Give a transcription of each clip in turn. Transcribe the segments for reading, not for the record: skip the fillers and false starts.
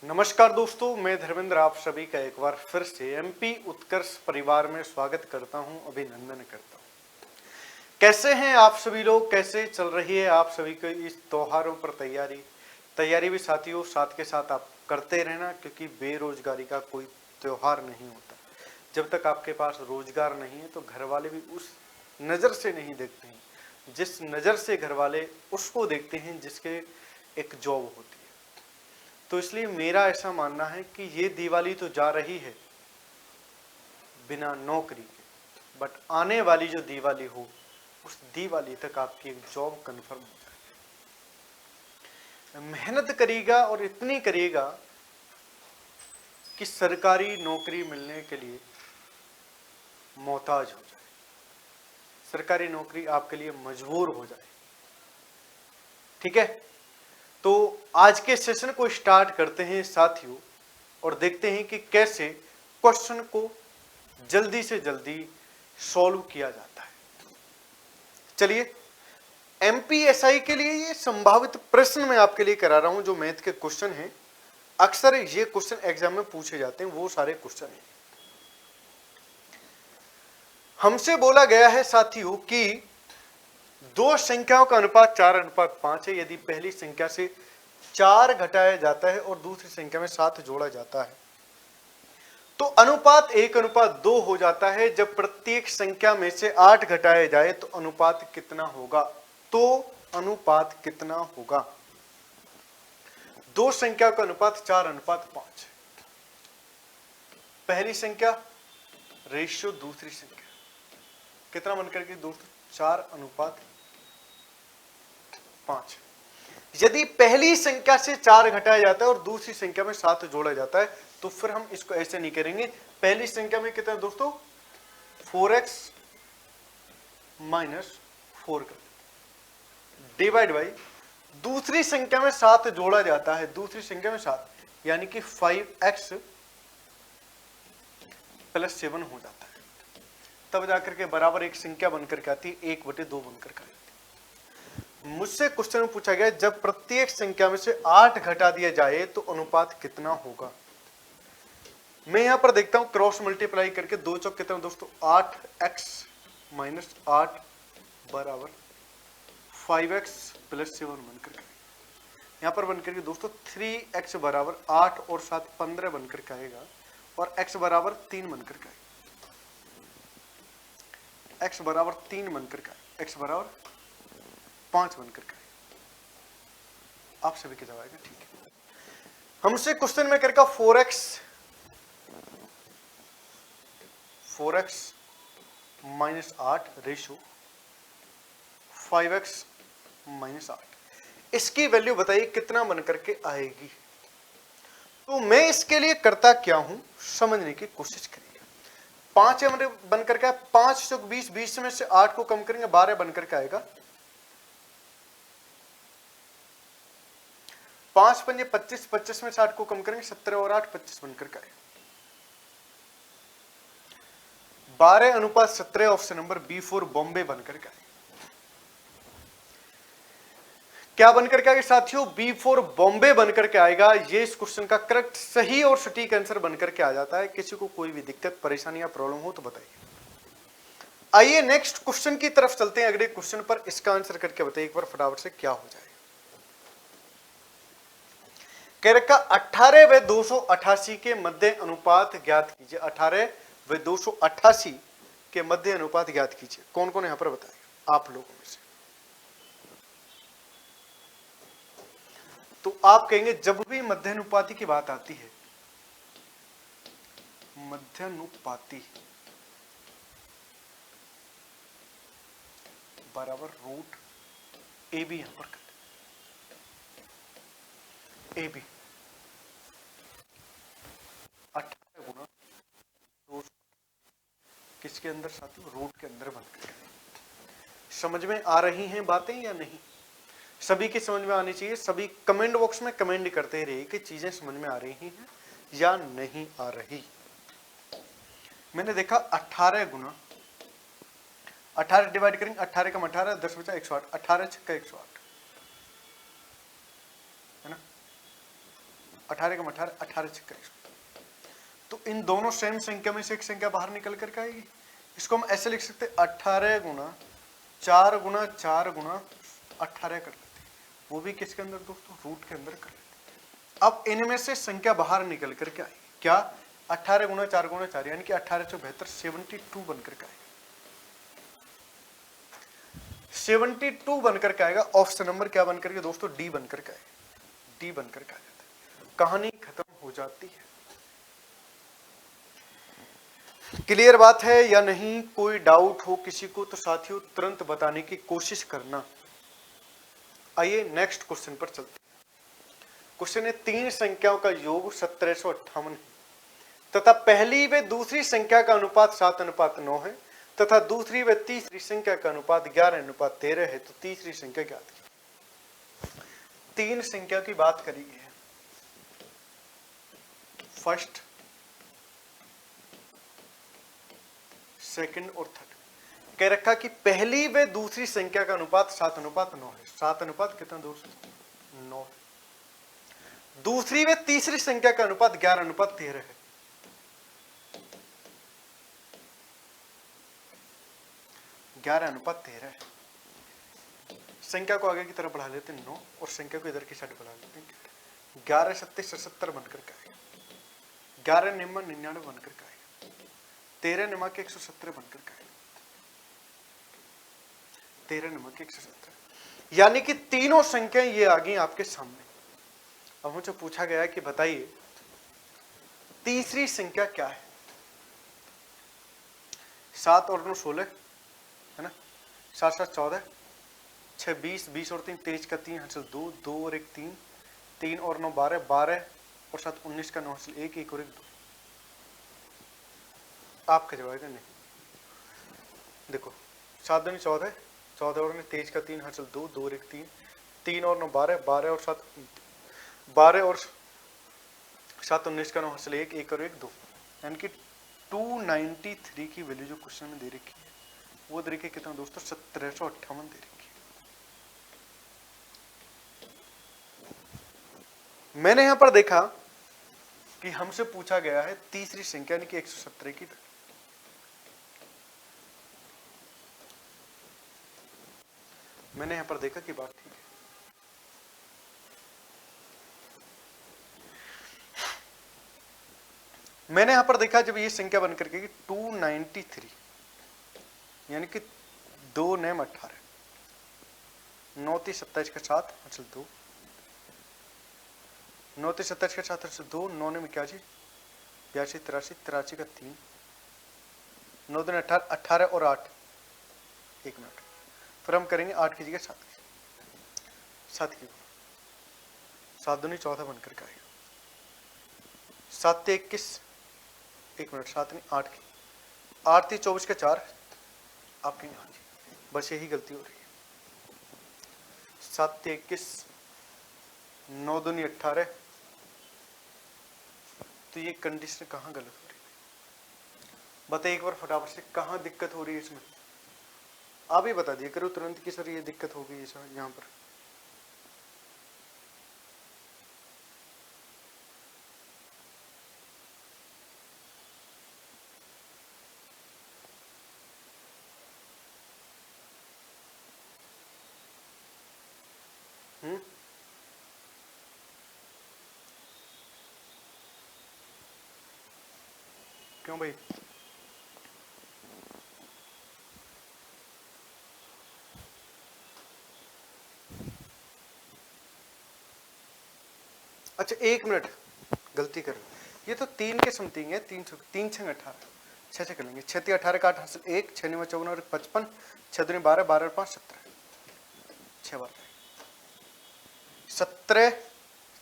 नमस्कार दोस्तों, मैं धर्मेंद्र आप सभी का एक बार फिर से एमपी उत्कर्ष परिवार में स्वागत करता हूं, अभिनंदन करता हूं। कैसे हैं आप सभी लोग? कैसे चल रही है आप सभी को इस त्योहारों पर तैयारी भी साथियों साथ के साथ आप करते रहना, क्योंकि बेरोजगारी का कोई त्योहार नहीं होता। जब तक आपके पास रोजगार नहीं है तो घर वाले भी उस नज़र से नहीं देखते हैं जिस नज़र से घर वाले उसको देखते हैं जिसके एक जॉब होती है। तो इसलिए मेरा ऐसा मानना है कि ये दिवाली तो जा रही है बिना नौकरी के, बट आने वाली जो दिवाली हो उस दिवाली तक आपकी एक जॉब कंफर्म हो जाए। मेहनत करिएगा और इतनी करिएगा कि सरकारी नौकरी मिलने के लिए मोहताज हो जाए, सरकारी नौकरी आपके लिए मजबूर हो जाए। ठीक है, तो आज के सेशन को स्टार्ट करते हैं साथियों और देखते हैं कि कैसे क्वेश्चन को जल्दी से जल्दी सॉल्व किया जाता है। चलिए, एमपीएसआई के लिए ये संभावित प्रश्न मैं आपके लिए करा रहा हूं। जो मैथ के क्वेश्चन हैं, अक्सर ये क्वेश्चन एग्जाम में पूछे जाते हैं, वो सारे क्वेश्चन हैं। हमसे बोला गया है साथियों कि दो संख्याओं का अनुपात 4:5 है। यदि पहली संख्या से 4 घटाया जाता है और दूसरी संख्या में 7 जोड़ा जाता है तो अनुपात 1:2 हो जाता है। जब प्रत्येक संख्या में से 8 घटाया जाए तो अनुपात कितना होगा? तो अनुपात कितना होगा? दो संख्या का अनुपात 4:5 है। पहली संख्या रेशियो दूसरी संख्या कितना बनकर के दोस्तों? 4:5। यदि पहली संख्या से 4 घटाया जाता है और दूसरी संख्या में 7 जोड़ा जाता है तो फिर हम इसको ऐसे नहीं करेंगे। पहली संख्या में कितना दोस्तों? 4x - 4 कर डिवाइड बाई दूसरी संख्या में 7 जोड़ा जाता है, दूसरी संख्या में 7 यानी कि 5x + 7 हो जाता है। तब जाकर के बराबर एक संख्या बनकर के आती है, 1/2 बनकर के आती है। मुझसे क्वेश्चन में पूछा गया जब प्रत्येक संख्या में से 8 घटा दिया जाए तो अनुपात कितना होगा? मैं यहां पर देखता हूं क्रॉस मल्टीप्लाई करके 2 चौक कितना दोस्तों? 8x - 8 बराबर 5x + 7 बनकर के यहां पर बनकर के दोस्तों 3x बराबर 8 और 7 15 बनकर के आएगा और x बराबर 3 बनकर के आएगा। x बराबर 3 बनकर के आएगा, x बराबर 5 बनकर के आएगा। आप सभी के जवाब आएगा। ठीक है, हमसे क्वेश्चन में करके 4x - 8 रेशो 5x - 8, इसकी वैल्यू बताइए कितना बनकर के आएगी? तो मैं इसके लिए करता क्या हूं, समझने की कोशिश करिए। 5 बनकर के 5 चौक 20, 20 में से 8 को कम करेंगे 12 बनकर के आएगा। 5 पंजे 25, 25 में से 8 को कम करेंगे 17 और 8 25 बनकर के आएगा। 12:17 ऑप्शन नंबर B4 बॉम्बे बनकर के आएगा। क्या बनकर के आएगा साथियों? B4 बॉम्बे बनकर के आएगा। ये इस क्वेश्चन का करेक्ट, सही और सटीक आंसर बनकर के आ जाता है। किसी को कोई भी दिक्कत, परेशानी या प्रॉब्लम हो तो बताइए। आइए नेक्स्ट क्वेश्चन की तरफ चलते हैं। अगले क्वेश्चन पर इसका आंसर करके बताइए एक बार फटाफट से क्या हो जाएगा। कह रखा 18 व 288 के मध्य अनुपात ज्ञात कीजिए। 18 व 288 के मध्य अनुपात ज्ञात कीजिए। कौन कौन यहां पर बताएगा आप लोगों में से? तो आप कहेंगे जब भी मध्यानुपाती की बात आती है, मध्यानुपाती बराबर रूट AB यहां पर कर AB 18 गुना 200 किसके अंदर साथियों? रूट के अंदर बनकर। समझ में आ रही हैं बातें या नहीं? सभी की समझ में आनी चाहिए। सभी कमेंट बॉक्स में कमेंट करते रहिए कि चीजें समझ में आ रही हैं या नहीं आ रही। मैंने देखा 18 गुना 18 डिवाइड करेंगे, 18 कम 18 10 बचा 108, 18 छक्का 108 है ना। 18 कम 18, 18 छक्का 102। तो इन दोनों सेम संख्या में से एक संख्या बाहर निकल करके आएगी। इसको हम ऐसे लिख सकते हैं 18 गुना 4 गुना 4 गुना 18 कर लेते हैं, वो भी किसके अंदर दोस्तों, रूट के अंदर कर लेते हैं। अब इनमें से संख्या बाहर निकल करके आएगी, क्या 18 गुना 4 गुना 4 यानी कि 18 से बेहतर 72 बनकर के आएगा। 72 बनकर के आएगा। ऑप्शन नंबर क्या बनकर के दोस्तों, डी बनकर के आएगा, डी बनकर के आ जाता है। कहानी खत्म हो जाती है। क्लियर बात है या नहीं? कोई डाउट हो किसी को तो साथियों तुरंत बताने की कोशिश करना। आइए नेक्स्ट क्वेश्चन पर चलते हैं। क्वेश्चन है 3 संख्याओं का योग 1758 है तथा पहली व दूसरी संख्या का अनुपात 7:9 है तथा दूसरी व तीसरी संख्या का अनुपात 11:13 है, तो तीसरी संख्या क्या थी? 3 संख्या की बात करी गई है। फर्स्ट, सेकंड और थर्ड। कह रखा कि पहली व दूसरी संख्या का अनुपात 7:9 है। 7 अनुपात कितना दोस्तों? 9। दूसरी व तीसरी संख्या का अनुपात 11:13 है। 11:13 है। संख्या को आगे की तरफ बढ़ा लेते हैं 9 और संख्या को इधर की साइड बढ़ा लेते हैं 11 7 77 बनकर के आएगा। 11 निम्न 99 बनकर के आएगा। 13 निम्न के 170 बनकर के आएगा। 13 निम्न के 170 यानी कि तीनों संख्याएं ये आ गई आपके सामने। अब मुझे पूछा गया है कि बताइए तीसरी संख्या क्या है? 7 और 9 16 है ना, 7 7 14, 6 20, 20 और 3 23 का 3 हासिल 2, 2 और 1 3, 3 और 9 12, 12 और 7 19 का 9 हासिल 1, 1 और 1 2। आपका जवाब है नहीं। देखो 7 दूनी 14, 14 और 23 का 3 हासिल 2, 2 और 1 3, 3 और 9 12, 12 और 7 12 और 7 19 का 9 हासिल 1, 1 और 1 2। यानी कि 293 की वैल्यू जो क्वेश्चन में दे रखी है वो दे रखी है कितना दोस्तों? 1758 दे रखी है। मैंने यहां पर देखा कि हमसे पूछा गया है तीसरी संख्या यानी कि 117 की। मैंने यहां पर देखा कि बात ठीक है। मैंने यहां पर देखा जब ये संख्या बनकर के 293 यानी कि 2 नेम 18, 9 3 27 के साथ हासिल 2, 9 3 27 के साथ हासिल 2, 9 नेम 81, 82 83 83 का 3, 9 दिन 18 18 और 8। 1 मिनट, फिर हम करेंगे 8 की जगह 7 की, 7 की 7 दूनी 14 बनकर के आएगा। 7 से 21, 1 मिनट 7 नहीं 8 की, 8 थी 24 के 4 आपके यहाँ जी, बस यही गलती हो रही है। 7 से 21, 9 दूनी 18, तो ये कंडीशन कहाँ गलत हो रही है? बताइए एक बार फटाफट से, कहाँ दिक्कत हो रही है इसमें? आप ही बता दिए करो तुरंत कि सर ये दिक्कत हो गई है यहाँ पर। क्यों भाई? अच्छा 1 मिनट, गलती कर, ये तो 3 के समथिंग है। 3 3 6 18, 6 से कर लेंगे। 6 3 18 का 8 हासिल 1, 6 9 54 और 55, 6 दूनी 12, 12 और 5 17, 6 बार 17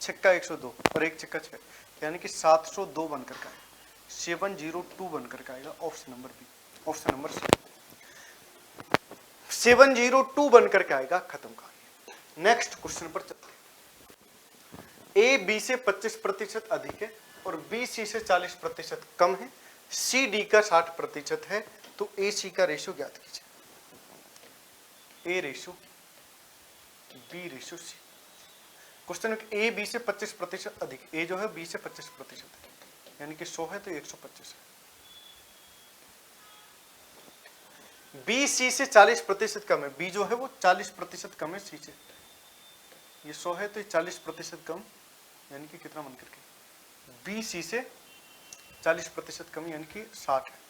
छक्का 102 और 1 छक्का 6 यानी कि 702 बनकर का आएगा। 702 बनकर का आएगा। Option number B, option number C 702 बनकर के आएगा। खत्म कहानी। नेक्स्ट क्वेश्चन पर चलते हैं। ए बी से 25% अधिक है और बी सी से 40% कम है, सी डी का 60% है, तो ए सी का रेशियो ज्ञात कीजिए। A ratio B ratio C. Question A B से 25% अधिक, ए जो है बी से 25%, यानी कि 100 है तो 125 है। बी सी से 40% कम है, बी जो है वो 40% कम है सी से, ये 100 है तो ये 40% कम, यानी कि कितना बन करके, बी सी से 40% कम यानी कि 60 है।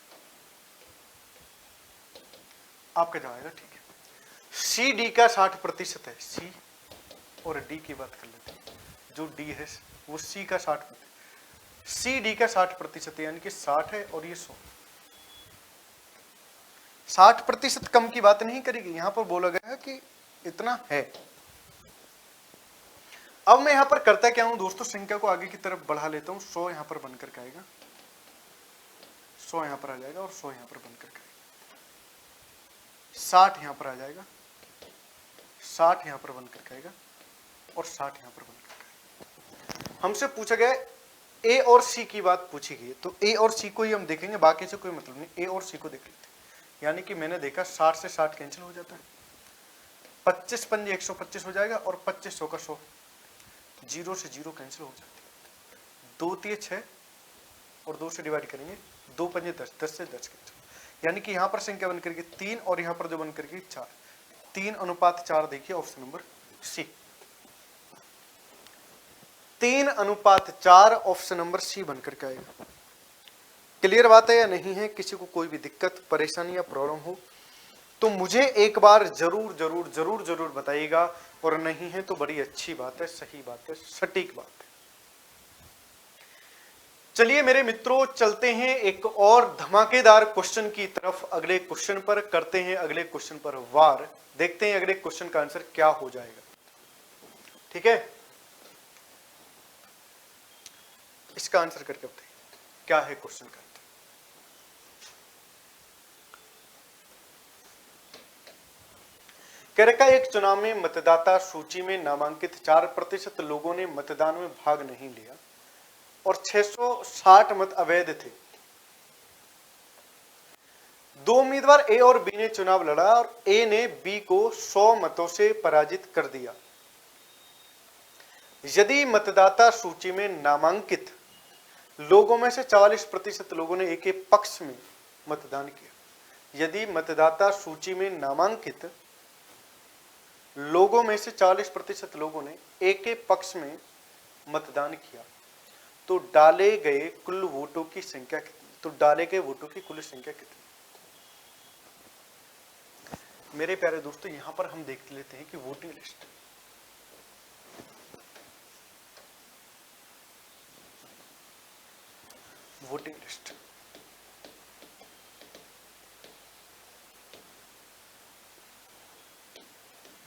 आपका जवाब आएगा, ठीक है। सी डी का 60% है, सी और डी की बात कर लेते हैं, जो डी है वो सी का 60%, सी डी का 60% यानी कि 60 है और ये 100, 60% कम की बात नहीं करेगी, यहां पर बोला गया है कि इतना है। अब मैं यहां पर करता क्या हूं दोस्तों, संख्या को आगे की तरफ बढ़ा लेता हूं, 100 यहां पर बनकर के आएगा, 100 यहां पर आ जाएगा और 100 यहां पर बनकर के आएगा, 60 यहां पर आ जाएगा, 60 यहां पर बनकर के आएगा और 60 यहां पर बनकर के आएगा। हमसे पूछा गया ए और सी की बात पूछी गई, तो ए और सी को ही हम देखेंगे, बाकी से कोई मतलब नहीं, ए और सी को देख लेते हैं। यानी कि मैंने देखा 60 से 60 कैंसिल हो जाता है, 25 पंजे 125 हो जाएगा और 25 100 का 100, 0 से 0 कैंसिल हो जाती है, 2 3 6 और 2 से डिवाइड करेंगे, 2 पंजे 10, 10 से 10 कैंसिल, यानी कि यहां पर संख्या बन करके 3 और यहां पर जो बन करके 4, 3:4 देखिए option number C, 3:4 option number C बनकर के आएगा। क्लियर बात है या नहीं है? किसी को कोई भी दिक्कत परेशानी या प्रॉब्लम हो तो मुझे एक बार जरूर जरूर जरूर जरूर बताइएगा, और नहीं है तो बड़ी अच्छी बात है, सही बात है, सटीक बात है। चलिए मेरे मित्रों, चलते हैं एक और धमाकेदार क्वेश्चन की तरफ, अगले क्वेश्चन पर करते हैं, अगले क्वेश्चन पर वार, देखते हैं अगले क्वेश्चन का आंसर क्या हो जाएगा। ठीक है, इसका आंसर करके बताइए क्या है क्वेश्चन का। कह रखा एक चुनाव में मतदाता सूची में नामांकित 4% लोगों ने मतदान में भाग नहीं लिया और 660 मत अवैध थे। 2 उम्मीदवार ए और बी ने चुनाव लड़ा और ए ने बी को 100 मतों से पराजित कर दिया। यदि मतदाता सूची में नामांकित लोगों में से 44% लोगों ने ए के पक्ष में मतदान किया, यदि मतदाता सूची में नामांकित लोगों में से 40% लोगों ने ए के पक्ष में मतदान किया, तो डाले गए कुल वोटों की संख्या कितनी? तो डाले गए वोटों की कुल संख्या कितनी? मेरे प्यारे दोस्तों, यहां पर हम देख लेते हैं कि voting list, voting list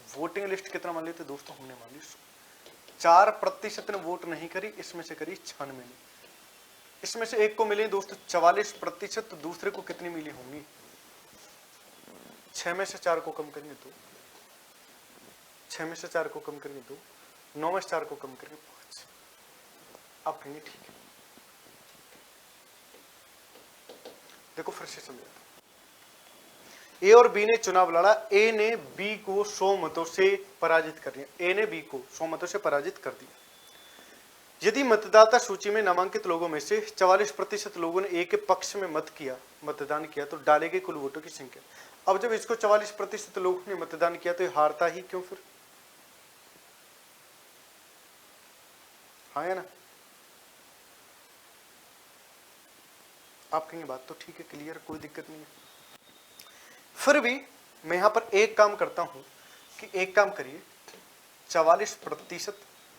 voting list कितना मान लेते दोस्तों? हमने मान ली 4% ने वोट नहीं करी, इसमें से करी 96 ने, इसमें से एक को मिले दोस्तों 44%, तो दूसरे को कितनी मिली होंगी? 6 में से 4 को कम करेंगे तो 6 में से 4 को कम करेंगे 2, 9 में से 4 को कम करेंगे 5। आप कहेंगे ठीक है, देखो फिर से समझाता हूं। ए और बी ने चुनाव लड़ा, ए ने बी को 100 मतों से पराजित कर दिया, ए ने बी को 100 मतों से पराजित कर दिया। यदि मतदाता सूची में नामांकित लोगों में से 44% लोगों ने ए के पक्ष में मतदान किया, तो डाले गए कुल वोटों की संख्या। अब जब इसको 44% लोगों ने मतदान किया तो ये हारता ही क्यों फिर? हाँ या ना? आप कहेंगे बात तो ठीक है, क्लियर, कोई दिक्कत नहीं है। फिर भी मैं यहां पर एक काम करता हूं कि एक काम करिए, 44%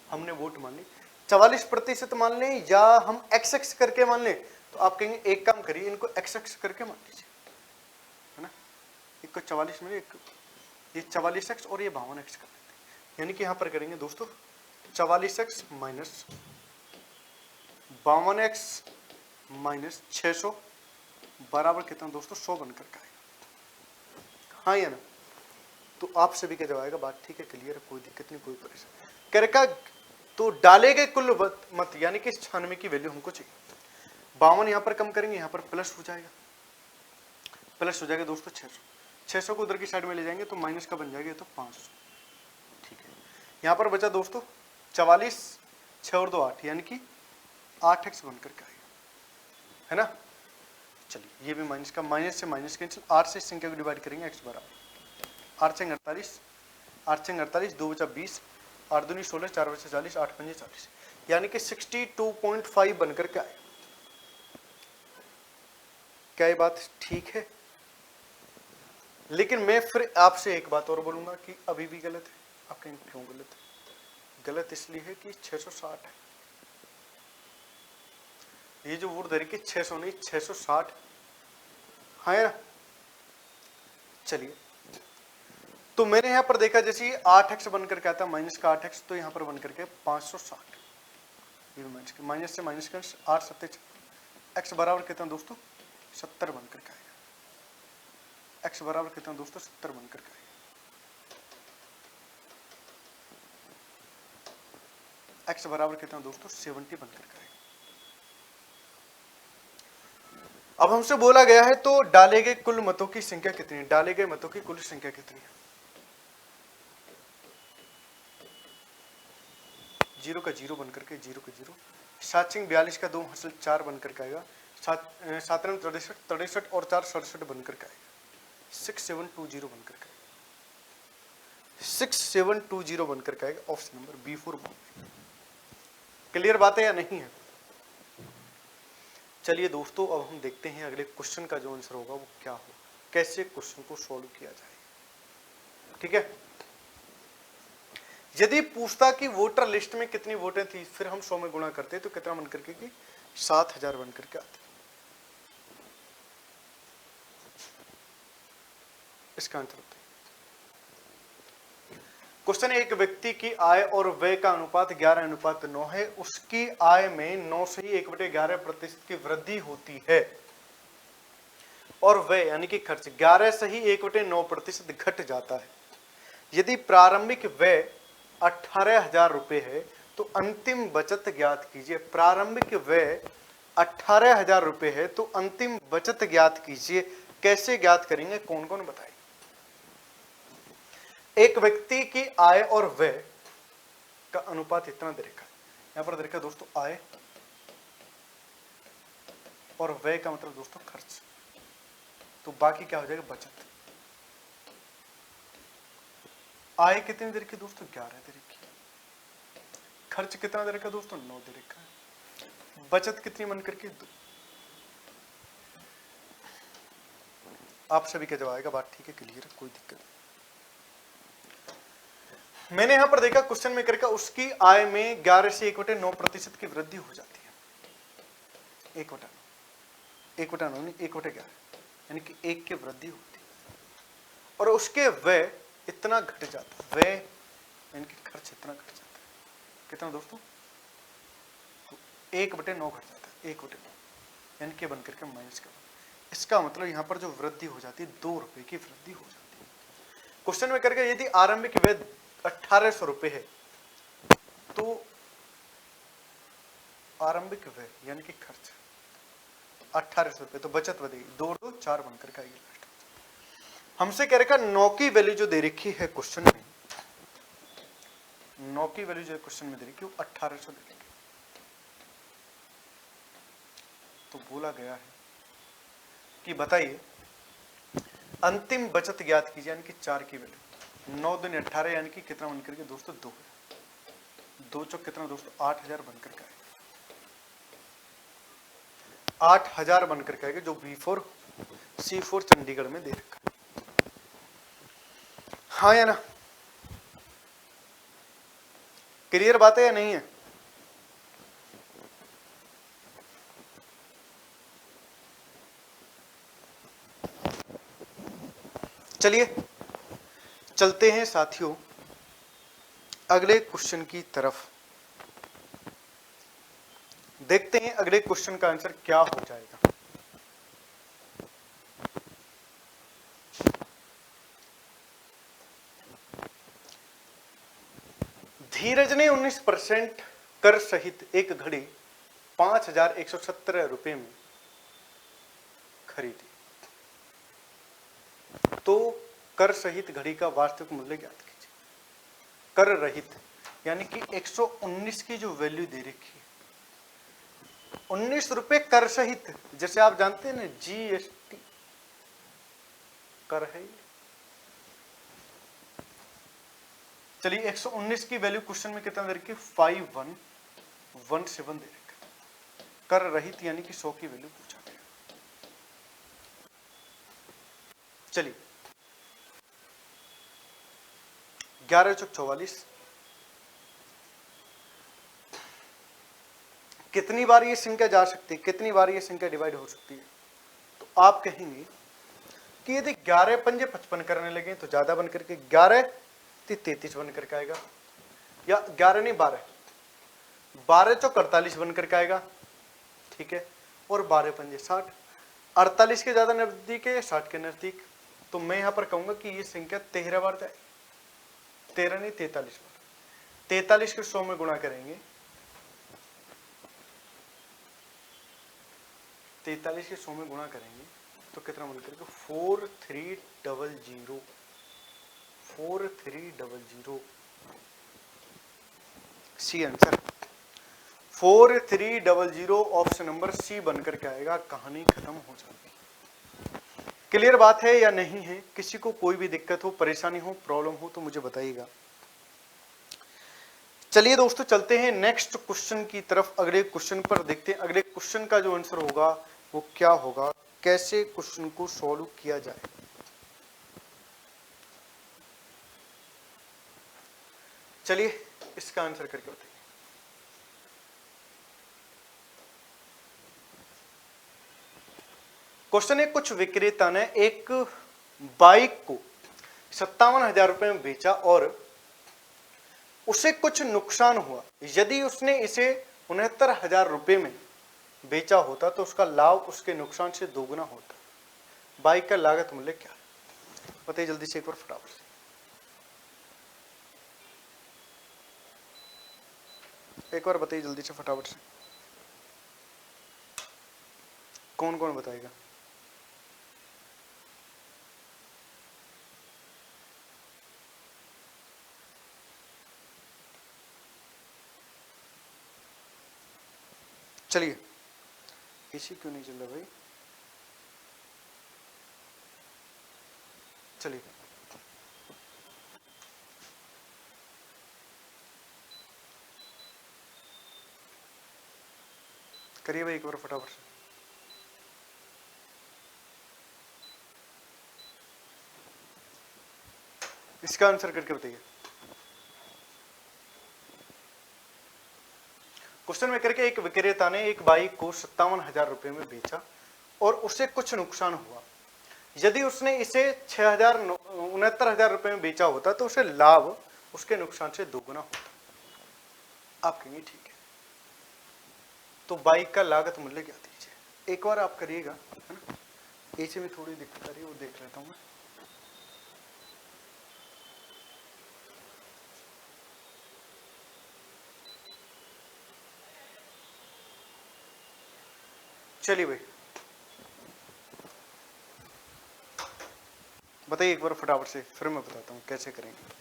हमने वोट मान ली, 44% मान लें या हम XX करके मान लें, तो आप कहेंगे एक काम करिए, इनको XX करके मान लीजिए, है ना? एक को 44 में, ये 44x और ये 52x कर देते हैं, यानी कि यहां पर करेंगे दोस्तों 44x माइनस 52x माइनस 600 बराबर कितना दोस्तों? 100 बनकर का आएगा। हाँ या ना? तो आप सभी का जवाब आएगा, बात ठीक है, क्लियर है, कोई दिक्कत नहीं, कोई परेशानी। करेगा तो डाले गए कुल मत, यानी कि 96 की वैल्यू हमको चाहिए, 52 यहां पर कम करेंगे, यहां पर प्लस हो जाएगा, प्लस हो जाएगा दोस्तों 600, 600 को उधर की साइड में ले जाएंगे तो माइनस का बन जाएगा तो 500। ठीक है, यहां पर बचा दोस्तों 44, 6 और 2 8, यानी कि 8x बन करके आएगा, है ना। चलिए ये भी माइनस का, माइनस से माइनस कैंसिल, 8 से इस संख्या को डिवाइड करेंगे, x बराबर 8 से 48, 8 से 48, 2 बचा 20, 8 दूनी 16, 4 बचा 40, 8 पंजे 40, यानी कि 62.5 बन करके आएगा। क्या ये बात ठीक है? लेकिन मैं फिर आपसे एक बात और बोलूंगा कि अभी भी गलत है। आप कहेंगे क्यों गलत है? गलत इसलिए है कि 660 है, ये जो वोट धरी कि 600 नहीं 660 है ना। चलिए तो मैंने यहां पर देखा जैसे 8x बनकर क्या था, माइनस का 8x, तो यहां पर बनकर के 560, ये माइनस के, माइनस से माइनस का 8 7 x बराबर कितना दोस्तों 70 बनकर के आएगा। x बराबर कितना दोस्तों 70 बनकर के आएगा। x बराबर कितना दोस्तों 70 बनकर के आएगा। अब हमसे बोला गया है तो डाले गए कुल मतों की संख्या कितनी है, डाले गए मतों की कुल संख्या कितनी है। 0 का 0 बनकर के 0 का 0, 7 42 का 2 हासिल 4 बनकर के आएगा, 7 63 63 और 4 67 बनकर के आएगा, 6720 बनकर के आएगा, 6720 बनकर के आएगा। Option number B4। क्लियर बात है या नहीं है? चलिए दोस्तों अब हम देखते हैं अगले क्वेश्चन का जो आंसर होगा वो क्या होगा, कैसे क्वेश्चन को सॉल्व किया जाए। ठीक है, यदि पूछता कि वोटर लिस्ट में कितनी वोटें थी, फिर हम 100 में गुणा करते तो कितना बनकर के कि 7000 बनकर के आती। इसका आंसर होता है क्वेश्चन, एक व्यक्ति की आय और व्यय का अनुपात 11:9 है, उसकी आय में 9 से ही 1/11% की वृद्धि होती है और व्यय यानी कि खर्च 11 से ही 1/9% घट जाता है। यदि प्रारंभिक व्यय 18,000 रुपए है तो अंतिम बचत ज्ञात कीजिए। प्रारंभिक व्यय 18,000 रुपए है तो अंतिम बचत ज्ञात कीजिए। कैसे ज्ञात करेंगे, कौन कौन बताए। एक व्यक्ति की आय और व्यय का अनुपात इतना दे रखा है, यहां पर दे रखा है दोस्तों आय और व्यय का मतलब दोस्तों खर्च, तो बाकी क्या हो जाएगा बचत। आय कितनी दे रखी है दोस्तों 11 दे रखी है, खर्च कितना दे रखा है दोस्तों 9 दे रखा है, बचत कितनी बन करके 2। आप सभी का जवाब आएगा, बात ठीक है, क्लियर है, कोई दिक्कत नहीं। मैंने यहां पर देखा क्वेश्चन में करके उसकी आय में 11 से 1/9% की वृद्धि हो जाती है। 1/9 नहीं 1/11 यानी कि 1 की वृद्धि होती है और उसके व्यय इतना घट जाता है, व्यय यानी कि खर्च इतना घट जाता है। कितना दोस्तों 1/9 घट जाता है, 1/9 यानी कि बनकर के माइनस का। इसका मतलब यहां पर जो वृद्धि हो जाती है 2 रुपए की वृद्धि हो जाती है। क्वेश्चन में करके यदि आरंभिक व्यय 1800 रुपए है तो आरंभिक व्यय यानी कि खर्च 1800 रुपए, तो बचत बढ़ेगी 2 और 2 4 बनकर के आएगी लास्ट। हमसे कह रखा 9 की वैल्यू जो दे रखी है क्वेश्चन में, 9 की वैल्यू जो क्वेश्चन में दे रखी है 1800 दे रखी, तो बोला गया है कि बताइए अंतिम बचत ज्ञात कीजिए यानी कि 4 की वैल्यू। 9 दूनी 18 यानी कि कितना बनकर के दोस्तों 2, 2 चौक कितना दोस्तों 8000 बनकर के आएगा, 8000 बनकर के आएगा, जो B4 C4 चंडीगढ़ में दे रखा है। हाँ या ना, क्लियर बात है या नहीं है? चलिए चलते हैं साथियों अगले क्वेश्चन की तरफ, देखते हैं अगले क्वेश्चन का आंसर क्या हो जाएगा। धीरज ने 19% कर सहित एक घड़ी 5117 रुपए में खरीदी, तो कर सहित घड़ी का वास्तविक मूल्य ज्ञात कीजिए। कर रहित यानी कि 119 की जो वैल्यू दे रखी है, 19 रुपए कर सहित, जैसे आप जानते हैं ना जीएसटी कर है। चलिए 119 की वैल्यू क्वेश्चन में कितना दे रखी है, 5117 दे रखा, कर रहित यानी कि 100 की वैल्यू पूछा गया। चलिए 11 चौक 44, कितनी बार ये संख्या जा सकती है, कितनी बार ये संख्या डिवाइड हो सकती है? तो आप कहेंगे कि यदि 11 पंजे 55 करने लगे तो ज्यादा बन करके 11 33 बन करके आएगा, या 11 नहीं 12 चौक 48 बन करके आएगा, ठीक है, और 12 पंजे 60, 48 के ज्यादा नजदीक है या 60 के नजदीक, तो मैं यहां पर कहूंगा कि ये संख्या 13 बार जाए, 13 नहीं 43 बार। 43 के 100 में गुणा करेंगे, 43 के 100 में गुणा करेंगे तो कितना बन करेगा, 4300, 4300 C answer, 4300 option number C बनकर के आएगा। कहानी खत्म हो जाती। क्लियर बात है या नहीं है? किसी को कोई भी दिक्कत हो, परेशानी हो, प्रॉब्लम हो तो मुझे बताइएगा। चलिए दोस्तों चलते हैं नेक्स्ट क्वेश्चन की तरफ। अगले क्वेश्चन पर देखते हैं अगले क्वेश्चन का जो आंसर होगा वो क्या होगा, कैसे क्वेश्चन को सॉल्व किया जाए। चलिए इसका आंसर करके बताइए। क्वेश्चन है, कुछ विक्रेता ने एक बाइक को 57,000 रुपए में बेचा और उसे कुछ नुकसान हुआ। यदि उसने इसे 69,000 रुपए में बेचा होता तो उसका लाभ उसके नुकसान से दोगुना होता। बाइक का लागत मूल्य क्या है बताइए जल्दी से एक बार फटाफट से। एक बार बताइए जल्दी से फटाफट से, कौन कौन बताएगा? चलिए इसी क्यों नहीं चल रहा भाई, चलिए करिए भाई एक बार फटाफट से। इसका आंसर करके बताइए। क्वेश्चन में करके एक विक्रेता ने एक बाइक को 57,000 रुपए में बेचा और उसे कुछ नुकसान हुआ। यदि उसने इसे 69,000 रुपए में बेचा होता तो उसे लाभ उसके नुकसान से दोगुना होता। आप कहेंगे ठीक है, तो बाइक का लागत मूल्य क्या दीजिए, एक बार आप करिएगा, है ना। ऐसे में थोड़ी दिक्कत आ रही है वो देख लेता हूं मैं। चलिए भाई बताइए एक बार फटाफट से, फिर मैं बताता हूं कैसे करेंगे।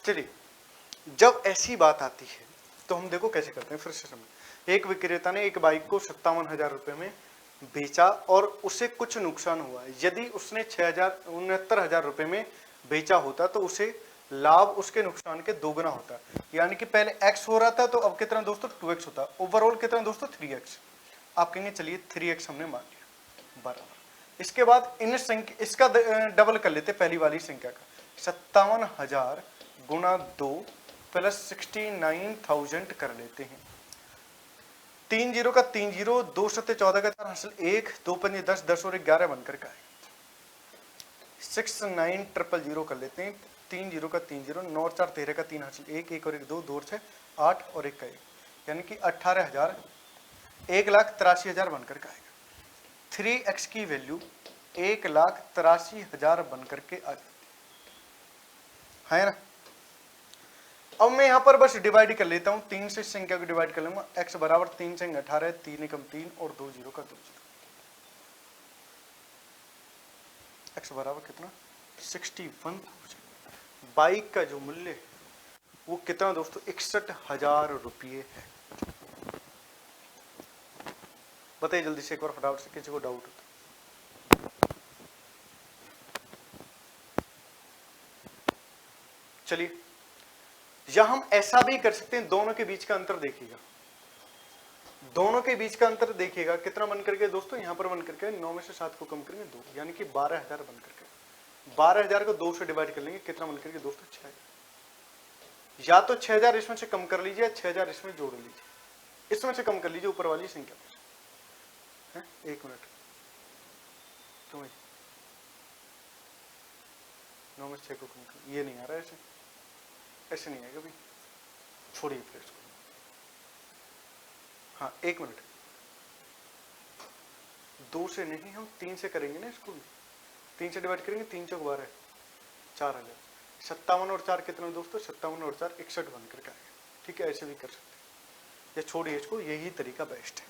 चलिए जब ऐसी बात आती है तो हम देखो कैसे करते हैं, फिर से समझ। एक विक्रेता ने एक बाइक को 57,000 रुपए में बेचा और उसे कुछ नुकसान हुआ। यदि उसने 69,000 रुपए में बेचा होता तो उसे लाभ उसके नुकसान के दोगुना होता। यानी कि पहले x हो रहा था तो अब कितना दोस्तों 2x होता। ओवरऑल कितना दोस्तों 3x। आप कहेंगे चलिए 3x हमने मान लिया बराबर। इसके बाद इन संख्या इसका डबल कर लेते पहली वाली संख्या का, 57,000 गुणा 2 प्लस 69,000 कर लेते हैं। 3 जीरो का 3 जीरो, 2 सत्ते 14 का 4 हासिल 1, 2 पंजे 10, 10 और 11 बनकर का है 69,000 कर लेते हैं। 3 जीरो का 3 जीरो, 9 और 4 13 का 3 हासिल 1, 1 और 1 2, 2 और 6 8 और 1 का 1, यानी कि 18,000 1,83,000 बनकर का आएगा। 3x की वैल्यू 1,83,000 बन करके आ जाती है ना। अब मैं यहां पर बस डिवाइड कर लेता हूं, 3 से संख्या को डिवाइड कर लूंगा। x बराबर 3 से 18, 3 एकम 3 और 2 जीरो का 2 जीरो। x बराबर कितना 61,000। बाइक का जो मूल्य वो कितना दोस्तों 61,000 रुपये है। बताइए जल्दी से एक बार फटाफट से, किसी को डाउट हो तो। चलिए या हम ऐसा भी कर सकते हैं, दोनों के बीच का अंतर देखिएगा, दोनों के बीच का अंतर देखिएगा कितना बन करके दोस्तों, यहां पर बन करके 9 में से 7 को कम करेंगे 2, यानी कि 12,000 बन करके। 12,000 को 2 से डिवाइड कर लेंगे, कितना बन करके दोस्तों 6,000। या तो 6,000 इसमें से कम कर लीजिए, 6,000 इसमें जोड़ लीजिए, इसमें से कम कर लीजिए ऊपर वाली संख्या में से। एक मिनट, क्यों 9 में 6 को कम कर, ये नहीं आ रहा है, ऐसे नहीं आएगा भाई, छोड़िए फिर इसको। हाँ एक मिनट, 2 से नहीं, हम 3 से करेंगे ना इसको भी। 3 से डिवाइड करेंगे, 3 चौक 12, 4,000। 57 और 4 कितना दोस्तों, 57 और 4 61 बनकर के आएगा। ठीक है, ऐसे भी कर सकते हैं, या छोड़िए इसको, यही तरीका बेस्ट है।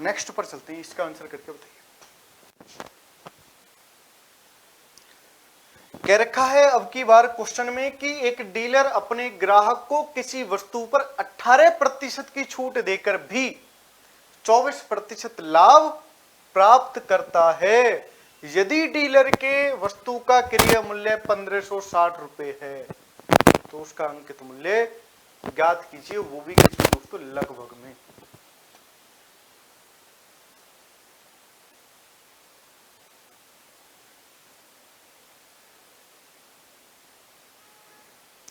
नेक्स्ट पर चलते हैं, इसका आंसर करके बताइए। कह रखा है अब की बार क्वेश्चन में कि एक डीलर अपने ग्राहक को किसी वस्तु पर 18% की छूट देकर भी 24% लाभ प्राप्त करता है यदि डीलर के वस्तु का क्रय मूल्य 1560 रुपए है, तो उसका अंकित मूल्य ज्ञात कीजिए, वो भी किसी दोस्तों लगभग में।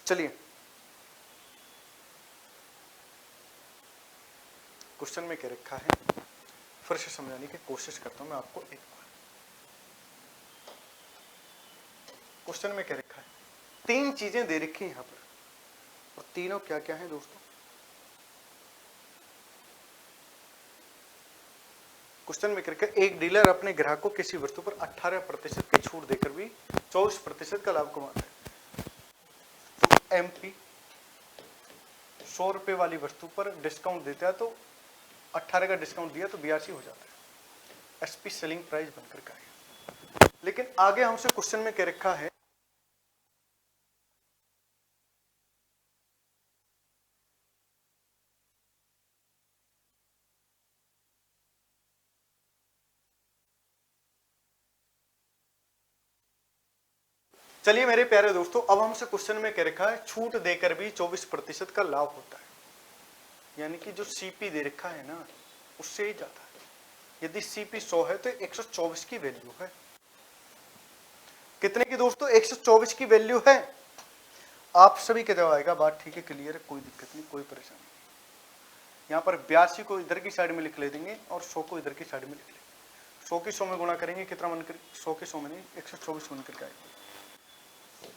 चलिए क्वेश्चन में क्या रखा है फिर से समझाने की कोशिश करता हूं मैं आपको एक बार। क्वेश्चन में क्या रखा है, 3 चीजें दे रखी हैं यहां पर, और तीनों क्या क्या हैं दोस्तों। क्वेश्चन में क्या रखा है, एक डीलर अपने ग्राहक को किसी वस्तु पर 18% की छूट देकर भी 24% का लाभ कमाता है। तो एमपी 100 रुपए वाली वस्तु पर डिस्काउंट देता है, तो 18 का डिस्काउंट दिया तो 82 हो जाता है, एसपी सेलिंग प्राइस बनकर का है। लेकिन आगे हमसे क्वेश्चन में क्या रखा है, चलिए मेरे प्यारे दोस्तों, अब हमसे क्वेश्चन में क्या रखा है, छूट देकर भी 24% का लाभ होता है, यानी कि जो सीपी दे रखा है ना उससे ही जाता है। यदि सीपी 100 है तो 124 की वैल्यू है, कितने की दोस्तों 124 की वैल्यू है। आप सभी के जवाब आएगा, बात ठीक है, क्लियर है, कोई दिक्कत नहीं, कोई परेशानी नहीं। यहाँ पर 82 को इधर की साइड में लिख ले देंगे और 100 को इधर की साइड में लिख लेंगे। 100 की 100 में गुणा करेंगे, कितना बनकर 100 के 100 में नहीं 124 बनकर के आएगा,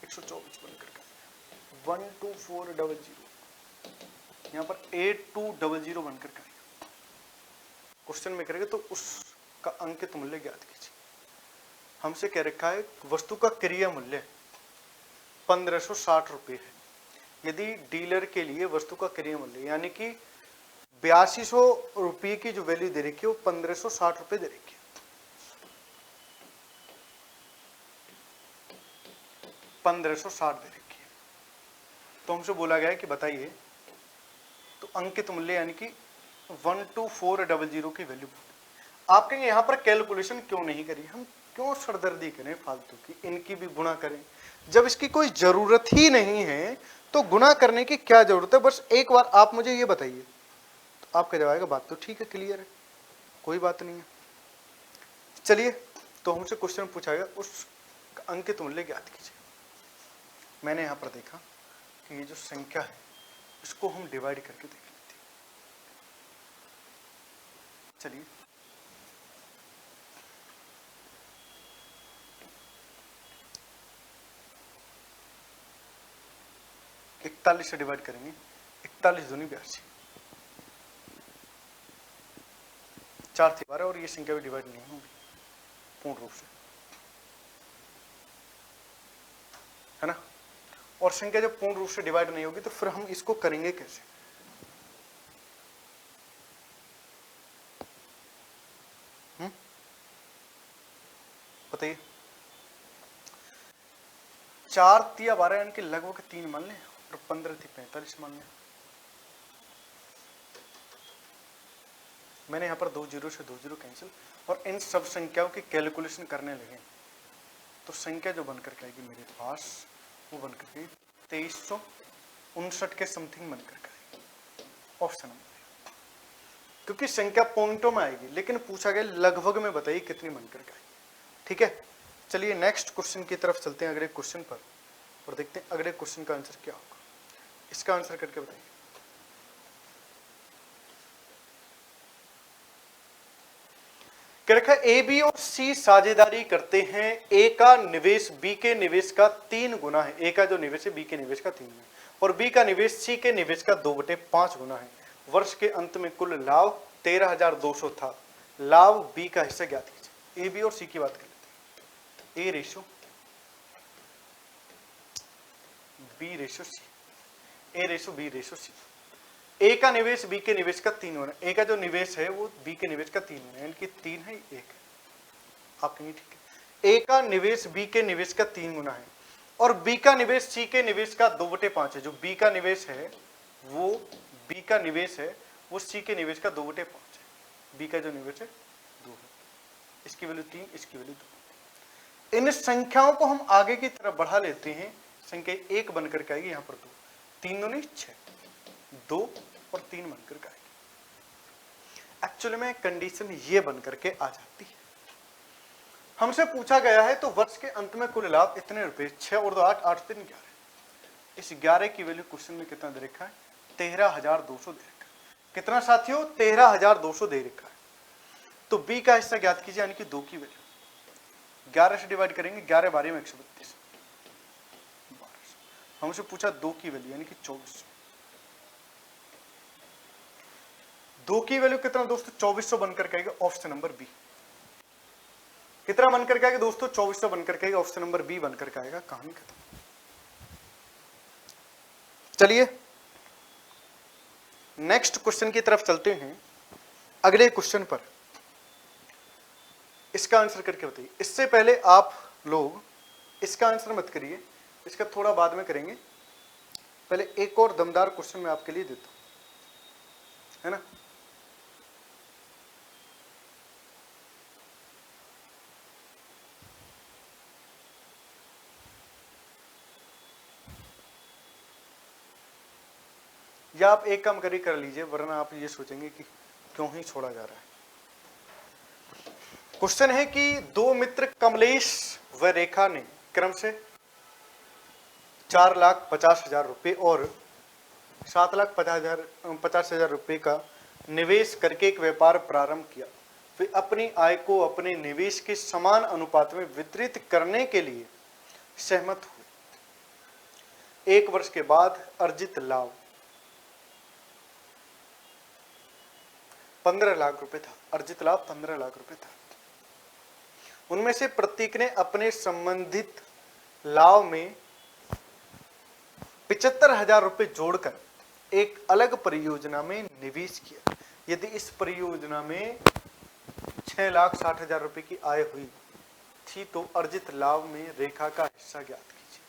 124 बनकर के 12400, यहाँ पर 8200 बनकर के आएगा। क्वेश्चन में करेंगे तो उसका अंकित मूल्य ज्ञात कीजिए। हमसे कह रखा है वस्तु का क्रय मूल्य 1560 रुपये है, यदि डीलर के लिए वस्तु का क्रय मूल्य यानी कि 8200 रुपये की जो वैल्यू दे रखी है वो 1560 रुपये दे रखी है। 1560 दे रखी है, तो हमसे बोला गया है कि बताइए, तो अंकित मूल्य यानी कि 12400 की वैल्यू। आप कहेंगे यहां पर कैलकुलेशन क्यों नहीं करी, हम क्यों सरदर्दी करें फालतू की, इनकी भी गुणा करें, जब इसकी कोई जरूरत ही नहीं है तो गुणा करने की क्या जरूरत है। बस एक बार आप मुझे ये बताइए, तो आपका जवाब आएगा बात तो ठीक है, क्लियर है, कोई बात नहीं है। चलिए तो हमसे क्वेश्चन पूछा गया उस अंकित मूल्य ज्ञात कीजिए। मैंने यहां पर देखा कि ये जो संख्या है इसको हम डिवाइड करके देख लेते हैं। चलिए इकतालीस से डिवाइड करेंगे, 41 दूनी 82, 4 थी 12 और ये संख्या भी डिवाइड नहीं होगी पूर्ण रूप से। और संख्या जब पूर्ण रूप से डिवाइड नहीं होगी तो फिर हम इसको करेंगे कैसे? बताइए। 4 तिया 12 यानी कि लगभग 3 मान लें और 15 थी 45 मान लें। मैंने यहाँ पर 2 जीरो से 2 जीरो कैंसिल और इन सब संख्याओं की कैलकुलेशन करने लगे तो संख्या जो बनकर के आएगी मेरे पास वो बनकर के 2359 के समथिंग बनकर के आएगी। ऑप्शन नंबर, क्योंकि संख्या पॉइंटों में आएगी लेकिन पूछा गया लगभग में बताइए कितनी बनकर के आएगी। ठीक है, चलिए नेक्स्ट क्वेश्चन की तरफ चलते हैं, अगले क्वेश्चन पर, और देखते हैं अगले क्वेश्चन का आंसर क्या होगा। इसका आंसर करके बताइए। क्या रखा? ए बी और सी साझेदारी करते हैं, ए का निवेश बी के निवेश का 3 गुना है। ए का जो निवेश है बी के निवेश का 3 गुना और बी का निवेश सी के निवेश का 2/5 गुना है। वर्ष के अंत में कुल लाभ 13,200 था। लाभ बी का हिस्सा ज्ञात कीजिए। ए बी और सी की बात कर लेते हैं। ए रेशो बी रेशो सी, ए रेशो बी रेशो सी। ए का निवेश बी के निवेश का 3 गुना, ए का जो निवेश है वो बी के निवेश का 3 गुना, यानी कि 3 है 1 है। आप कहेंगे ठीक है, ए का निवेश बी के निवेश का 3 गुना है और बी का निवेश सी के निवेश का 2/5 है। जो बी का निवेश है वो बी का निवेश है वो सी के निवेश का 2/5 है। बी का जो निवेश है 2 है, इसकी वैल्यू 3, इसकी वैल्यू 2। इन संख्याओं को हम आगे की तरफ बढ़ा लेते हैं, संख्या 1 बनकर के आएगी, यहाँ पर 2, 3 दूनी 6, 2 और 3 बनकर के आएगी। एक्चुअली में कंडीशन ये बनकर के आ जाती है। हमसे पूछा गया है तो वर्ष के अंत में कुल लाभ इतने रुपए, 6 और 2 8, 8 3 11। इस 11 की वैल्यू क्वेश्चन में कितना दे रखा है? 13,200 दे रखा है। कितना साथियों? 13,200 दे रखा है। तो बी का हिस्सा ज्ञात कीजिए, यानी कि 2 की वैल्यू 11 से डिवाइड करेंगे, 11 12 में 132। हमसे पूछा 2 की वैल्यू यानी कि 2400। 2 की वैल्यू कितना दोस्तों? 2400 बनकर के आएगा। Option number B. कितना बनकर के आएगा दोस्तों? 2400 बनकर के आएगा। ऑप्शन नंबर बी बनकर के आएगा। कहानी खत्म। चलिए नेक्स्ट क्वेश्चन की तरफ चलते हैं, अगले क्वेश्चन पर। इसका आंसर करके बताइए। इससे पहले आप लोग इसका आंसर मत करिए, इसका थोड़ा बाद में करेंगे। पहले एक और दमदार क्वेश्चन मैं आपके लिए देता हूं, है ना। या आप एक काम कर लीजिए, वरना आप ये सोचेंगे कि क्यों ही छोड़ा जा रहा है। क्वेश्चन है कि 2 मित्र कमलेश व रेखा ने क्रम से 4,50,000 रुपए और 7,50,000 रुपए का निवेश करके एक व्यापार प्रारंभ किया। वे अपनी आय को अपने निवेश के समान अनुपात में वितरित करने के लिए सहमत हुए। 1 वर्ष के बाद अर्जित लाभ 15 लाख रुपए था। अर्जित लाभ 15 लाख रुपए था। उनमें से प्रत्येक ने अपने संबंधित लाभ में 75,000 रुपए जोड़कर एक अलग परियोजना में निवेश किया। यदि इस परियोजना में 6,60,000 रुपए की आय हुई थी तो अर्जित लाभ में रेखा का हिस्सा ज्ञात कीजिए।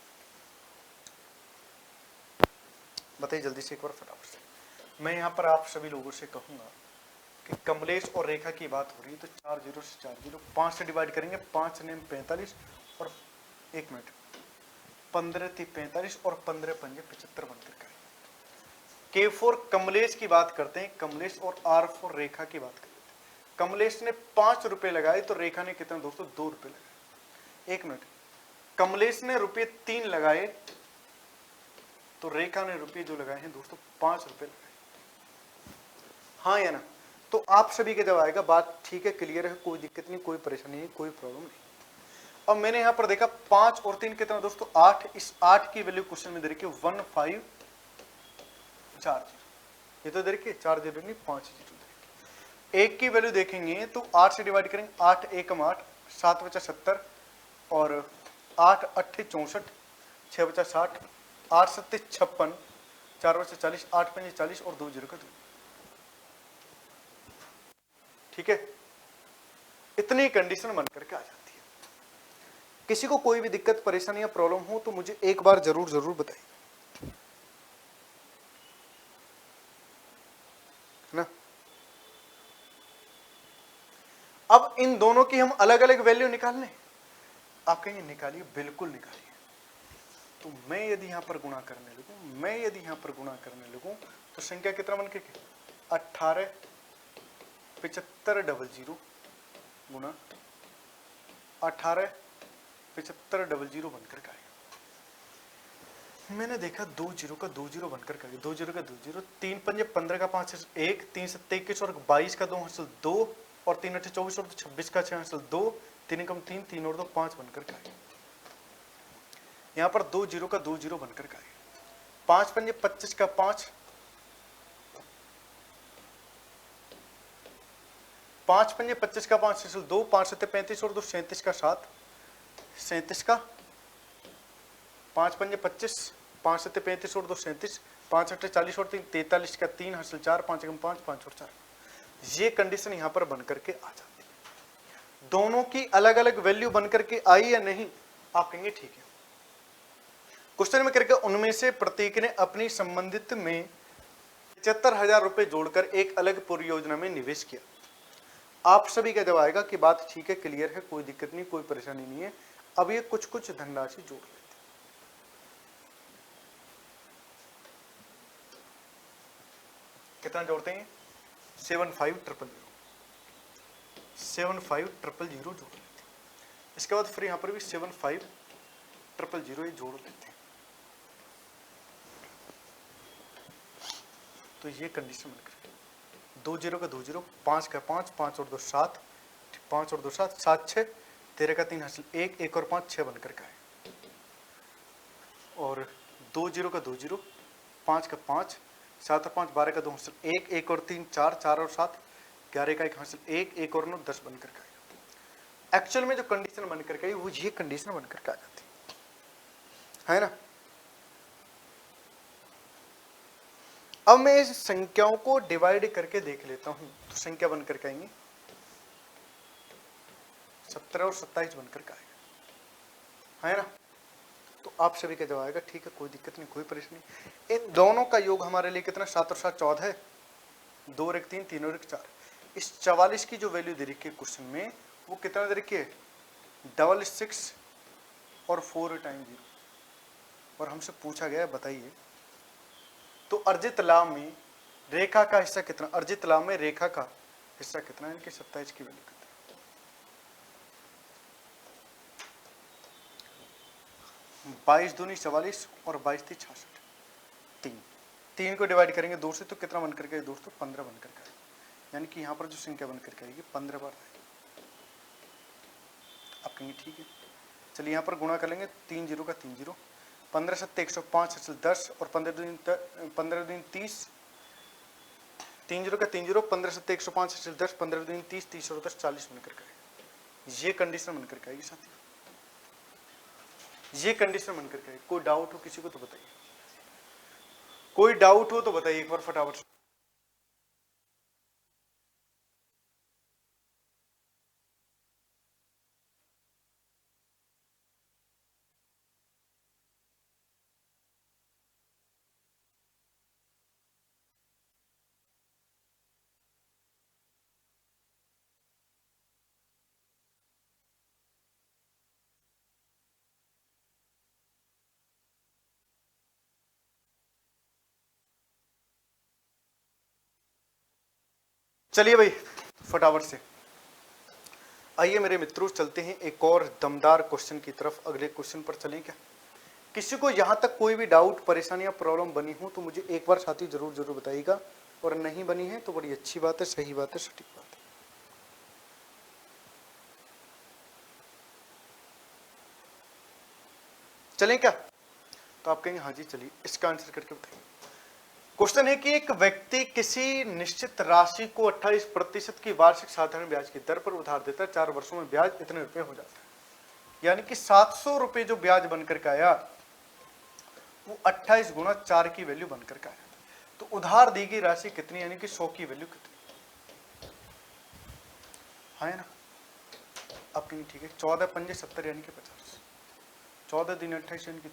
बताइए जल्दी से एक बार फटाफट से। मैं यहां पर आप सभी लोगों से कहूंगा कि कमलेश और रेखा की बात हो रही है तो 4 0 से 4 0, 5 से डिवाइड करेंगे, 5 ने 45 और 1 मिनट 15 थी 45 और 15 पंजे 75 बनकर का। K4 कमलेश की बात करते हैं, कमलेश, और R4 रेखा की बात करते हैं। कमलेश ने 5 रुपए लगाए तो रेखा ने कितना दोस्तों? 2 रुपए लगाए। 1 मिनट, कमलेश ने रुपये 3 लगाए तो रेखा ने रुपये जो लगाए हैं दोस्तों 5 रुपए लगाए। हाँ या ना? तो आप सभी के जब आएगा बात ठीक है, क्लियर है, कोई दिक्कत नहीं, कोई परेशानी नहीं, कोई प्रॉब्लम नहीं। अब मैंने यहां पर देखा 5 और 3 कितना दोस्तों? 8। इस 8 की वैल्यू क्वेश्चन में दे रखी है 1540। ये तो दे रखी है 4 0 नहीं 5 0। 1 की वैल्यू देखेंगे तो 8 से डिवाइड करेंगे, 8 1 8, 7 5 70 और 8 8 64, 6 5 60, 8 सत्ते 56, 4 बचे 40, 8 पंजे 40 और 2 जीरो का 2। ठीक है, इतनी कंडीशन बन करके आ जाती है। किसी को कोई भी दिक्कत परेशानी या प्रॉब्लम हो तो मुझे एक बार जरूर बताइए, है ना। अब इन दोनों की हम अलग अलग वैल्यू निकाल लें। आप कहेंगे निकालिए, बिल्कुल निकालिए। तो मैं यदि यहां पर गुणा करने लगूं, मैं यदि यहां पर गुणा करने लगूं तो संख्या कितना बन के 18 75 00 गुणा 18 75 00 बनकर का आएगा। मैंने देखा 2 जीरो का 2 जीरो बनकर का 2 जीरो का 2 जीरो, 3 पंजे 15 का 5 1, 3 सत्ते 21 और 22 का 2 हासिल 2 और 3 अठे 24 और 26 का 6 हासिल 2, 3 कम 3, 3 और 2 5 बनकर का आएगा। यहां पर 2 जीरो का 2 जीरो बनकर का आएगा। 5 पंजे 25 का 5, 5 पंजे 25 का 5 हासिल 2, 5 सत्ते 35 और 2 37 का 7, 37 का 5 पंजे 25, 5 सत्ते 35 और 2 37, 5 अठे 40 और 3 43 का 3 हासिल 4, 5 कम 5, 5 और 4। ये कंडीशन यहां पर बनकर के आ जाती है। दोनों की अलग अलग वैल्यू बनकर के आई या नहीं, आप कहेंगे ठीक है। क्वेश्चन में करके उनमें से प्रत्येक ने अपनी संबंधित में 75,000 रुपए जोड़कर एक अलग परियोजना में निवेश किया। आप सभी का जवाब आएगा कि बात ठीक है, क्लियर है, कोई दिक्कत नहीं, कोई परेशानी नहीं है। अब ये कुछ कुछ धनराशि जोड़ लेते हैं। कितना जोड़ते हैं? 75,000 जोड़ लेते हैं। इसके बाद फिर यहां पर भी 75,000 जोड़ लेते हैं। तो ये कंडीशन बनकर 2 जीरो का 2 जीरो, 5 का 5, 5 और 2 7, 5 और 2 7, 7 6, 13 का 3 हासिल 1, 1 और 5 6 बनकर का है। और 2 जीरो का 2 जीरो, 5 का 5, 7 और 5 12 का 2 हासिल 1, 1 और 3 4, 4 और 7 11 का 1 हासिल 1, 1 और 9 10 बनकर का है। एक्चुअल में जो कंडीशन बनकर का है वो ये कंडीशन बनकर का आ जाती है ना। अब मैं इस संख्याओं को डिवाइड करके देख लेता हूं तो संख्या बनकर के आएंगे 17 और 27 बनकर का आएगा, है ना। तो आप सभी का जवाब आएगा ठीक है, कोई दिक्कत नहीं, कोई परेशानी। इन दोनों का योग हमारे लिए कितना? 7 और 7 14 है, 2 और 1 3, 3 और 1 4। इस 44 की जो वैल्यू दे रखी है क्वेश्चन में वो कितना दे रखी है? 66 और 4 टाइम 0। और हमसे पूछा गया बताइए तो अर्जित लाभ में रेखा का हिस्सा कितना? अर्जित लाभ में रेखा का हिस्सा कितना है? इनके 27 की वैल्यू कितना? 22 दूनी 44 और 22 थी 66। 3 को डिवाइड करेंगे 2 से तो कितना बनकर के दोस्तों? 15 बनकर के। यानी कि यहाँ पर जो संख्या बनकर के आएगी 15 बार आएगी। आप कहेंगे ठीक है, चलिए यहाँ पर गुणा कर लेंगे। 3 जीरो का 3 जीरो, 15 सत्ते 105 हासिल 10 और 15 दिन 30, 3 जीरो का 3 जीरो, 15 सत्ते 105 हासिल 10, 15 दिन 30, 30 और 10 40 बनकर के आएगी। ये कंडीशन बनकर के आएगी साथियों, ये कंडीशन बनकर के आएगी। कोई डाउट हो किसी को तो बताइए, कोई डाउट हो तो बताइए एक बार फटाफट। चलिए भाई फटाफट से आइए मेरे मित्रों, चलते हैं एक और दमदार क्वेश्चन की तरफ। अगले क्वेश्चन पर चलें क्या? किसी को यहां तक कोई भी डाउट परेशानी या प्रॉब्लम बनी हो तो मुझे एक बार साथी जरूर बताइएगा, और नहीं बनी है तो बड़ी अच्छी बात है, सही बात है, सटीक बात है। चलें क्या? तो आप कहेंगे हाँ जी चलिए, इसका आंसर करके बताइए। क्वेश्चन है कि एक व्यक्ति किसी निश्चित राशि को 28% की वार्षिक साधारण ब्याज की दर पर उधार देता है। 4 वर्षों में ब्याज इतने रुपए हो जाता है। यानी कि 700 रुपए जो ब्याज बनकर के आया वो 28 गुणा 4 की वैल्यू बनकर के आ जाता है। तो उधार दी गई राशि कितनी, यानी कि 100 की वैल्यू कितनी, है ना। अब नहीं, ठीक है, 14 पंजे 70 यानी कि 50, 14 दिन 28 यानी कि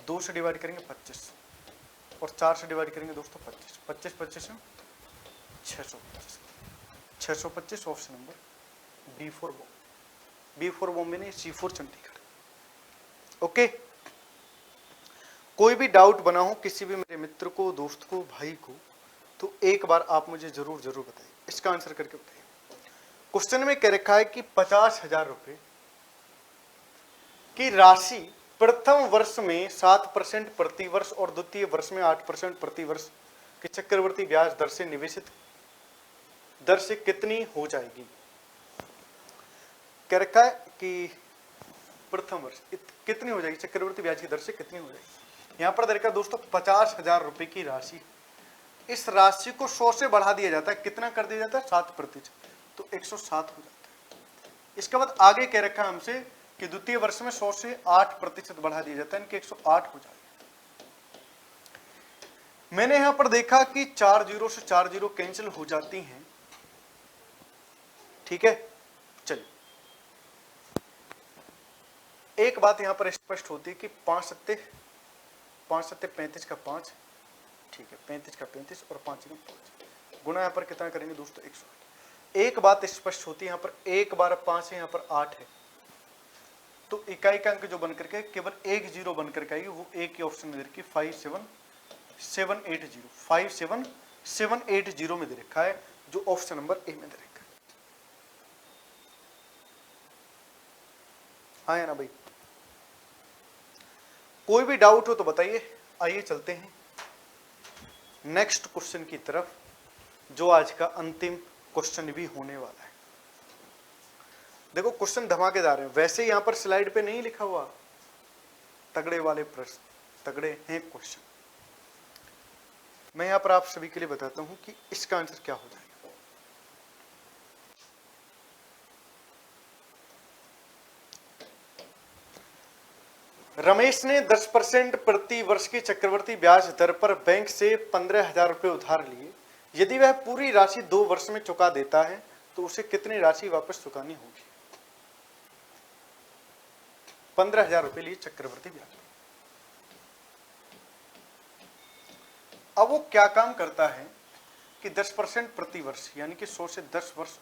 2 से डिवाइड करेंगे 25 और 4 से डिवाइड करेंगे दोस्तों 25, 25 25 में 625, 625 ऑप्शन नंबर B4 बॉम्बे नहीं, C4 चंडीगढ़। ओके, कोई भी डाउट बना हो किसी भी मेरे मित्र को, दोस्त को, भाई को, तो एक बार आप मुझे जरूर बताइए, इसका आंसर करके बताइए। क्वेश्चन में कह रखा है कि 50,000 रुपए की राशि प्रथम वर्ष में 7% प्रति वर्ष और द्वितीय वर्ष में 8% प्रति वर्ष की चक्रवर्ती ब्याज दर से निवेशित दर से कितनी हो जाएगी। कह रखा है कि प्रथम वर्ष कितनी हो जाएगी, चक्रवर्ती ब्याज की दर से कितनी हो जाएगी। यहां पर देखा दोस्तों 50,000 रुपए की राशि, इस राशि को 100 से बढ़ा दिया जाता है, कितना कर दिया जाता है 7%, तो 107 हो जाता है। इसके बाद आगे कह रखा है हमसे कि द्वितीय वर्ष में 100 से 8% बढ़ा दिया जाता है, इनके 108 हो जाएगा। मैंने यहां पर देखा कि 4 जीरो से 4 जीरो कैंसिल हो जाती हैं, ठीक है। चलिए, एक बात यहां पर स्पष्ट होती है कि 5 सत्ते 35 का 5, ठीक है, 35 का 35 और 5 का 5 गुणा यहां पर कितना करेंगे दोस्तों 108। एक बात स्पष्ट होती है, यहां पर 1 बार 5 है, यहां पर 8 है, तो इकाई का अंक जो बनकर के केवल एक जीरो बनकर के आएगी, वो एक ही ऑप्शन में दे रखी 57780, 57780 में दे रखा है, जो ऑप्शन नंबर ए में दे रखा है। हाँ या ना भाई, कोई भी डाउट हो तो बताइए। आइए चलते हैं नेक्स्ट क्वेश्चन की तरफ, जो आज का अंतिम क्वेश्चन भी होने वाला है। देखो क्वेश्चन धमाकेदार है, वैसे यहां पर स्लाइड पे नहीं लिखा हुआ तगड़े वाले प्रश्न, तगड़े हैं क्वेश्चन। मैं यहां पर आप सभी के लिए बताता हूं कि इसका आंसर क्या हो जाएगा। रमेश ने 10% प्रति वर्ष की चक्रवर्ती ब्याज दर पर बैंक से 15,000 रुपए उधार लिए। यदि वह पूरी राशि 2 वर्ष में चुका देता है तो उसे कितनी राशि वापस चुकानी होगी। 15,000 रुपए लिए चक्रवर्ती ब्याज। अब वो क्या काम करता है कि 10% प्रति वर्ष, यानी कि 100 से 10 वर्ष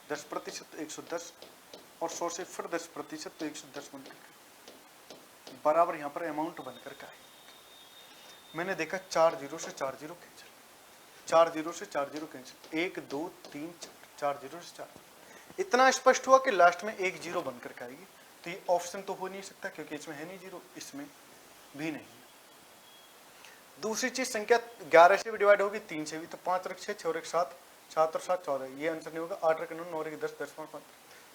10% तो 110 और 100 से फिर 10% तो 110 बनकर बराबर यहां पर अमाउंट बनकर का है। मैंने देखा 4 जीरो से 4 जीरो कैंसिल, 4 जीरो से 4 जीरो कैंसिल, 1 2 3 4 जीरो से 4, इतना स्पष्ट हुआ कि लास्ट में एक जीरो बनकर के आएगी। तो ये ऑप्शन तो हो नहीं सकता क्योंकि इसमें है नहीं जीरो, इसमें भी नहीं है। दूसरी चीज, संख्या 11 से भी डिवाइड होगी, 3 से भी, तो 5 और 6 6 और 1 7, 7 और 7 14, ये आंसर नहीं होगा। 8 और 9 9 और 1 10 10 5 5,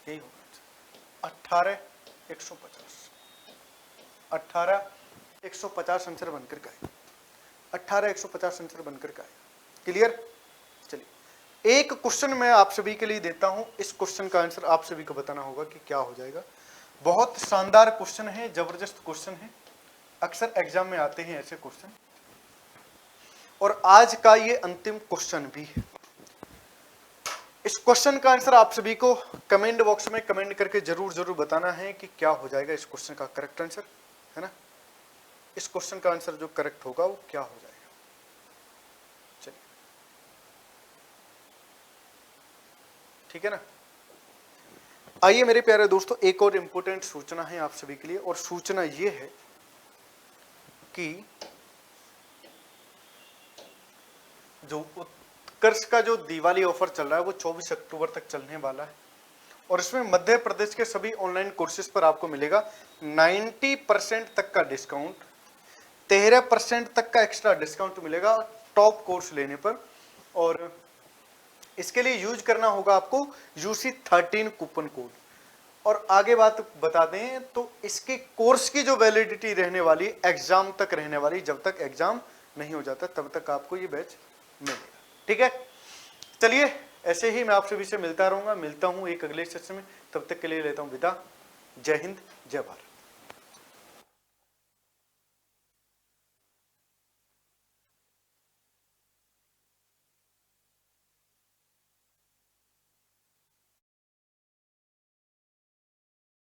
यही होगा 18 150, 18 150 आंसर बनकर का है, 18 150 आंसर बनकर का है। क्लियर। चलिए, एक क्वेश्चन मैं आप सभी के लिए देता हूं, इस क्वेश्चन का आंसर आप सभी को बताना होगा कि क्या हो जाएगा। बहुत शानदार क्वेश्चन है, जबरदस्त क्वेश्चन है, अक्सर एग्जाम में आते हैं ऐसे क्वेश्चन, और आज का ये अंतिम क्वेश्चन भी है। इस क्वेश्चन का आंसर आप सभी को कमेंट बॉक्स में कमेंट करके जरूर बताना है कि क्या हो जाएगा इस क्वेश्चन का करेक्ट आंसर, है ना। इस क्वेश्चन का आंसर जो करेक्ट होगा वो क्या हो जाएगा। चलिए, ठीक है ना। आइए मेरे प्यारे दोस्तों, एक और इंपॉर्टेंट सूचना है आप सभी के लिए, और सूचना ये है कि जो उत्कर्ष का जो दिवाली ऑफर चल रहा है वो 24 अक्टूबर तक चलने वाला है, और इसमें मध्य प्रदेश के सभी ऑनलाइन कोर्सेज पर आपको मिलेगा 90% तक का डिस्काउंट, 13% तक का एक्स्ट्रा डिस्काउंट मिलेगा टॉप कोर्स लेने पर। और इसके लिए यूज करना होगा आपको UC13 कूपन कोड। और आगे बात बता दें तो इसके कोर्स की जो वैलिडिटी रहने वाली एग्जाम तक रहने वाली, जब तक एग्जाम नहीं हो जाता तब तक आपको ये बैच मिलेगा, ठीक है। चलिए, ऐसे ही मैं आप सभी से मिलता रहूंगा, मिलता हूं एक अगले सेशन में, तब तक के लिए लेता हूं विदा। जय हिंद, जय भारत।